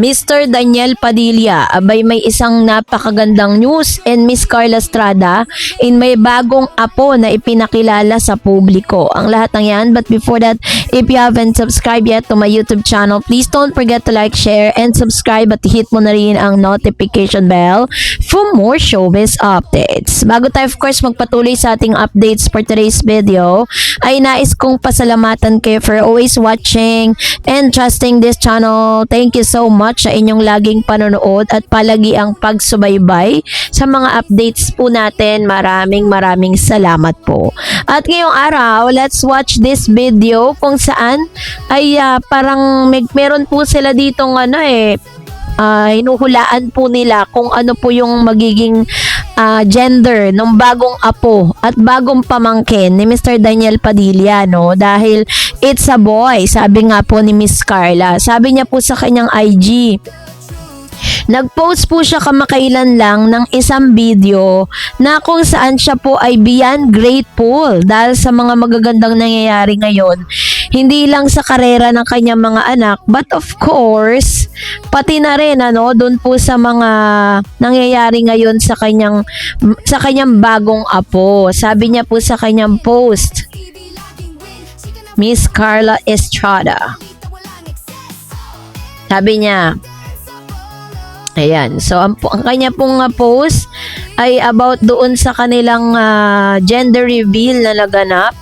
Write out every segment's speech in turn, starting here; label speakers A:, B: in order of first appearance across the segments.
A: Mr. Daniel Padilla, abay may isang napakagandang news, and Miss Carla Estrada in may bagong apo na ipinakilala sa publiko. Ang lahat ng yan, but before that, if you haven't subscribed yet to my YouTube channel, please don't forget to like, share, and subscribe at hit mo na rin ang notification bell for more showbiz updates. Bago tayo of course magpatuloy sa ating updates for today's video, ay nais kong pasalamatan kayo for always watching and trusting this channel. Thank you so much sa inyong laging panonood at palagi ang pagsubaybay sa mga updates po natin. Maraming salamat po. At ngayong araw, let's watch this video kung saan ay parang meron po sila ditong hinuhulaan po nila kung ano po yung magiging gender ng bagong apo at bagong pamangkin ni Mr. Daniel Padilla, no? Dahil it's a boy, sabi nga po ni Miss Carla. Sabi niya po sa kanyang IG, nag-post po siya kamakailan lang ng isang video na kung saan siya po ay beyond grateful dahil sa mga magagandang nangyayari ngayon. Hindi lang sa karera ng kanyang mga anak, but of course, pati na rin doon po sa mga nangyayari ngayon sa kanyang bagong apo. Sabi niya po sa kanyang post, Miss Carla Estrada. Sabi niya, ayan. So, ang kanya pong post ay about doon sa kanilang gender reveal na naganap.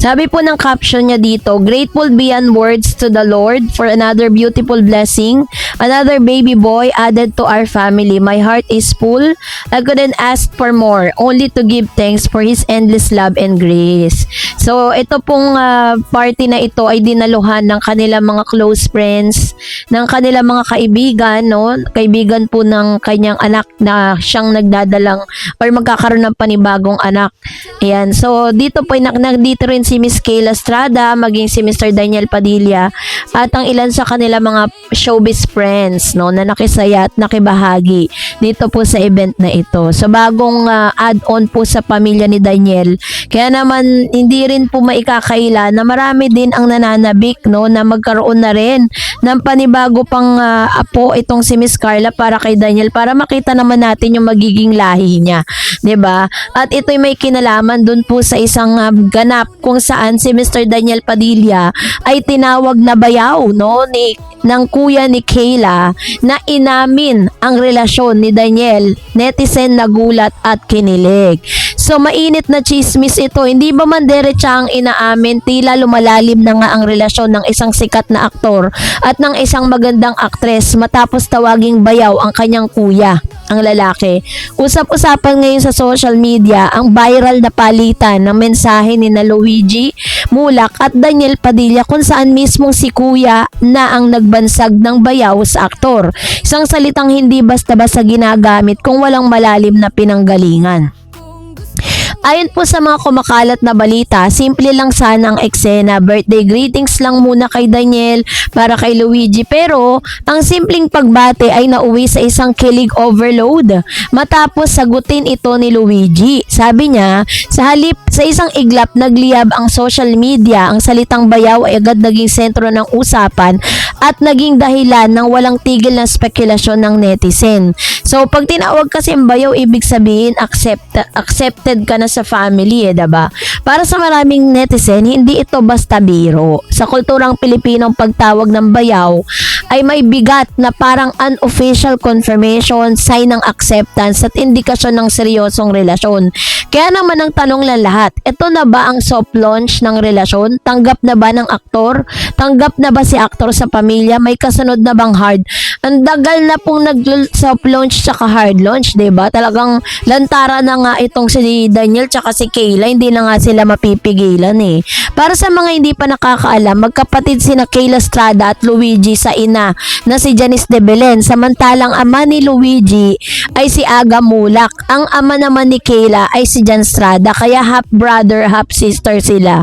A: Sabi po ng caption niya dito, grateful beyond words to the Lord for another beautiful blessing, another baby boy added to our family. My heart is full. I couldn't ask for more, only to give thanks for His endless love and grace. So, ito pong party na ito ay dinaluhan ng kanilang mga close friends, ng kanilang mga kaibigan, no? Kaibigan po ng kanyang anak na siyang nagdadalang or magkakaroon ng panibagong anak. Ayan. So, dito po nandito rin si Miss Carla Estrada, maging si Mr. Daniel Padilla, at ang ilan sa kanila mga showbiz friends, no, na nakisaya at nakibahagi dito po sa event na ito. So, bagong add-on po sa pamilya ni Daniel. Kaya naman, hindi rin po maikakaila na marami din ang nananabik, no, na magkaroon na rin ng panibago pang apo itong si Miss Carla para kay Daniel, para makita naman natin yung magiging lahi niya. 'Di ba? At ito'y may kinalaman dun po sa isang ganap kung saan si Mr. Daniel Padilla ay tinawag na bayaw, no, ng kuya ni Kayla na inamin ang relasyon ni Daniel. Netizen nagulat at kinilig. So, mainit na chismis ito. Hindi ba man diretsang inaamin, tila lumalalim na nga ang relasyon ng isang sikat na aktor at ng isang magandang aktres matapos tawaging bayaw ang kanyang kuya, ang lalaki. Usap-usapan ngayon sa social media ang viral na palitan ng mensahe ni na Luigi Mulak at Daniel Padilla kung saan mismong si kuya na ang nagbansag ng bayaw sa aktor. Isang salitang hindi basta-basta ginagamit kung walang malalim na pinanggalingan. Ayon po sa mga kumakalat na balita, simple lang sana ang eksena. Birthday greetings lang muna kay Daniel para kay Luigi. Pero, ang simpleng pagbate ay nauwi sa isang kilig overload matapos sagutin ito ni Luigi. Sabi niya, sa halip sa isang iglap nagliyab ang social media, ang salitang bayaw ay agad naging sentro ng usapan at naging dahilan ng walang tigil na spekulasyon ng netizen. So, pag tinawag kasi ang bayaw, ibig sabihin accepted ka na sa family, diba? Para sa maraming netizen, hindi ito basta biro. Sa kulturang Pilipinong pagtawag ng bayaw ay may bigat na parang unofficial confirmation, sign ng acceptance at indikasyon ng seryosong relasyon. Kaya naman ang tanong lang lahat, ito na ba ang soft launch ng relasyon? Tanggap na ba ng aktor? Tanggap na ba si aktor sa pamilya? May kasunod na bang hard? Ang dagal na pong nag-soft launch tsaka hard launch, diba? Talagang lantara na nga itong si Daniel tsaka si Kayla, hindi na nga sila mapipigilan eh. Para sa mga hindi pa nakakaalam, magkapatid sina Carla Estrada at Luigi sa na si Janice de Belen. Samantalang ama ni Luigi ay si Aga Mulak. Ang ama naman ni Kayla ay si Jan Strada. Kaya half brother, half sister sila.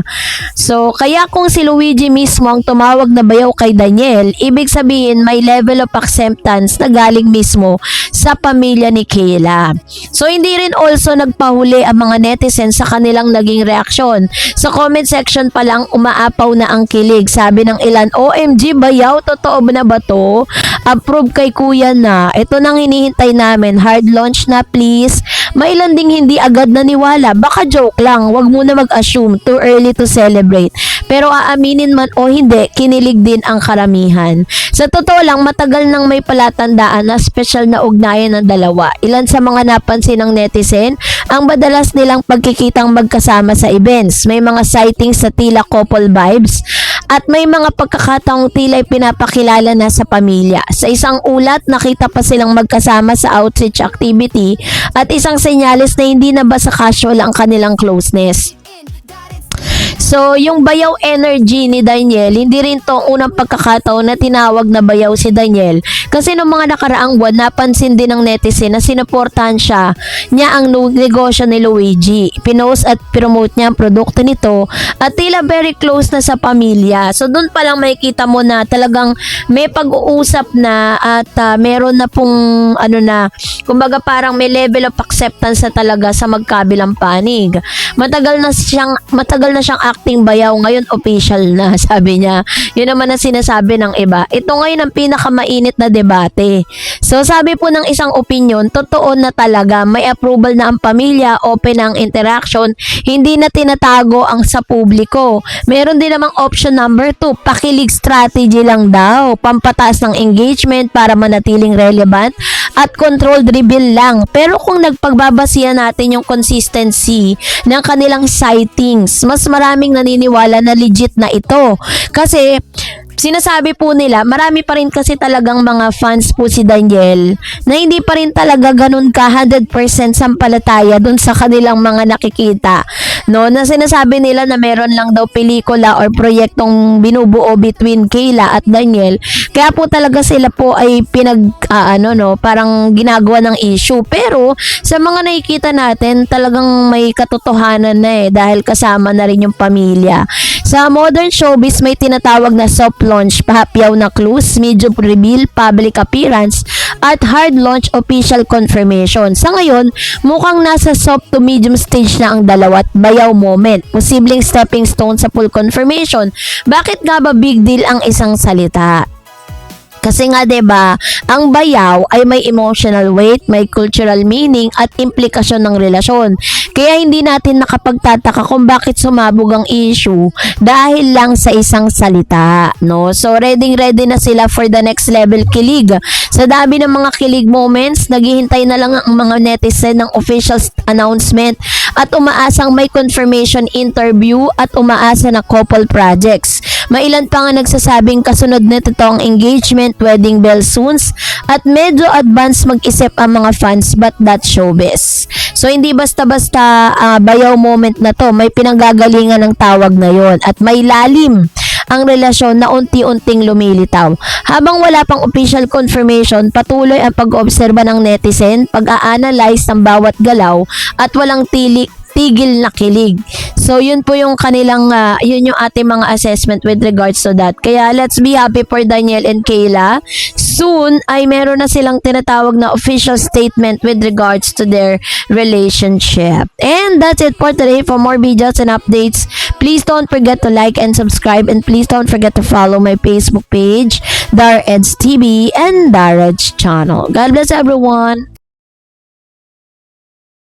A: So, kaya kung si Luigi mismo ang tumawag na bayaw kay Daniel, ibig sabihin may level of acceptance na galing mismo sa pamilya ni Kayla. So, hindi rin also nagpahuli ang mga netizens sa kanilang naging reaksyon. Sa comment section pa lang, umaapaw na ang kilig. Sabi ng ilan, OMG, bayaw, totoo na ba to? Approve kay kuya na. Ito nang hinihintay namin. Hard launch na please. May ilan ding hindi agad naniwala. Baka joke lang. Wag muna mag-assume. Too early to celebrate. Pero aaminin man o hindi, kinilig din ang karamihan. Sa totoo lang, matagal nang may palatandaan na special na ugnayan ng dalawa. Ilan sa mga napansin ng netizen, ang madalas nilang pagkikitang magkasama sa events. May mga sightings sa tila couple vibes at may mga pagkakataong tila'y pinapakilala na sa pamilya. Sa isang ulat, nakita pa silang magkasama sa outreach activity at isang senyales na hindi na basta casual ang kanilang closeness. So, yung bayaw energy ni Daniel, hindi rin to unang pagkakataon na tinawag na bayaw si Daniel. Kasi noong mga nakaraang buwan, napansin din ng netizen na sinuportahan niya ang negosyo ni Luigi. Pinost at promote niya ang produkto nito at tila very close na sa pamilya. So, doon pa lang makikita mo na talagang may pag-uusap na at meron na pong kumbaga parang may level of acceptance na talaga sa magkabilang panig. Matagal na siyang acting bayaw, ngayon official na, sabi niya. Yun naman ang sinasabi ng iba. Ito ngayon ang pinakamainit na debate. So, sabi po ng isang opinion, totoo na talaga, may approval na ang pamilya, open ang interaction, hindi na tinatago ang sa publiko. Meron din namang option number 2, pakilig strategy lang daw, pampataas ng engagement para manatiling relevant at controlled reveal lang. Pero kung nagpagbabasihan natin yung consistency ng kanilang sightings, mas maraming naniniwala na legit na ito. Kasi sinasabi po nila, marami pa rin kasi talagang mga fans po si Daniel na hindi pa rin talaga ganun ka 100% sampalataya dun sa kanilang mga nakikita. No, na sinasabi nila na meron lang daw pelikula or proyektong binubuo between Kayla at Daniel. Kaya po talaga sila po ay parang ginagawa ng issue. Pero sa mga nakikita natin, talagang may katotohanan na dahil kasama na rin yung pamilya. Sa modern showbiz, may tinatawag na soft launch, pahapyaw na clues, medium reveal, public appearance, at hard launch official confirmation. Sa ngayon, mukhang nasa soft to medium stage na ang dalawa at bayaw moment. Posibleng stepping stone sa full confirmation. Bakit nga ba big deal ang isang salita? Kasi nga 'di ba, ang bayaw ay may emotional weight, may cultural meaning at implikasyon ng relasyon. Kaya hindi natin nakapagtataka kung bakit sumabog ang issue dahil lang sa isang salita, no? So ready na sila for the next level kilig. Sa dami ng mga kilig moments, naghihintay na lang ang mga netizen ng official announcement at umaasang may confirmation interview at umaasa na couple projects. Mailan pa nga nagsasabing kasunod nito ang engagement, wedding bell soon, at medyo advance mag-isip ang mga fans, but that's showbiz. So hindi basta-basta bayaw moment na to, may pinanggagalingan ng tawag na yon at may lalim ang relasyon na unti-unting lumilitaw. Habang wala pang official confirmation, patuloy ang pag-obserba ng netizen, pag-a-analyze ng bawat galaw at walang tigil na kilig. So, yun po yung kanilang, yun yung ating mga assessment with regards to that. Kaya, let's be happy for Daniel and Kayla. Soon, ay meron na silang tinatawag na official statement with regards to their relationship. And that's it for today. For more videos and updates, please don't forget to like and subscribe. And please don't forget to follow my Facebook page, Dar Eds TV and Daraj channel. God bless everyone.